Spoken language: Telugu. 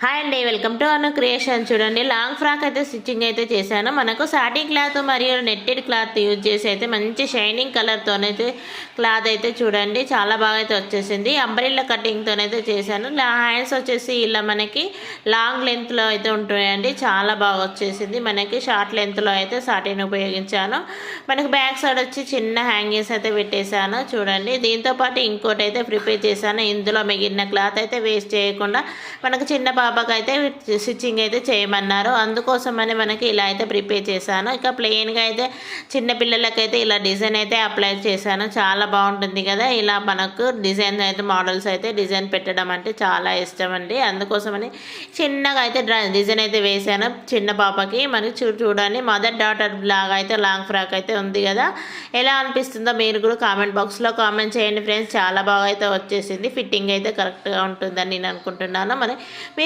హాయ్ అండి, వెల్కమ్ టు అను క్రియేషన్. చూడండి, లాంగ్ ఫ్రాక్ అయితే స్టిచ్చింగ్ అయితే చేశాను. మనకు సాటిన్ క్లాత్ మరియు నెట్టెడ్ క్లాత్ యూజ్ చేసి అయితే మంచి షైనింగ్ కలర్తోనైతే క్లాత్ అయితే చూడండి చాలా బాగా అయితే వచ్చేసింది. అంబ్రెల్లా కటింగ్తోనైతే చేశాను. హ్యాండ్స్ వచ్చేసి ఇలా మనకి లాంగ్ లెంత్లో అయితే ఉంటాయండి, చాలా బాగా వచ్చేసింది. మనకి షార్ట్ లెంత్లో అయితే సాటిన్ ఉపయోగించాను. మనకి బ్యాక్ సైడ్ వచ్చి చిన్న హ్యాంగింగ్స్ అయితే పెట్టేశాను. చూడండి, దీంతోపాటు ఇంకోటి అయితే ప్రిపేర్ చేశాను. ఇందులో మిగిలిన క్లాత్ అయితే వేస్ట్ చేయకుండా మనకు చిన్న పాపకి అయితే స్టిచ్చింగ్ అయితే చేయమన్నారు, అందుకోసమని మనకి ఇలా అయితే ప్రిపేర్ చేశాను. ఇక ప్లెయిన్గా అయితే చిన్న పిల్లలకైతే ఇలా డిజైన్ అయితే అప్లై చేశాను. చాలా బాగుంటుంది కదా, ఇలా మనకు డిజైన్ అయితే మోడల్స్ అయితే డిజైన్ పెట్టడం అంటే చాలా ఇష్టం అండి. అందుకోసమని చిన్నగా అయితే డిజైన్ అయితే వేశాను చిన్న పాపకి. మనకి చూడండి, మదర్ డాటర్ లాగా అయితే లాంగ్ ఫ్రాక్ అయితే ఉంది కదా, ఎలా అనిపిస్తుందో మీరు కూడా కామెంట్ బాక్స్లో కామెంట్ చేయండి ఫ్రెండ్స్. చాలా బాగా అయితే వచ్చేసింది, ఫిట్టింగ్ అయితే కరెక్ట్గా ఉంటుందని నేను అనుకుంటున్నాను. మరి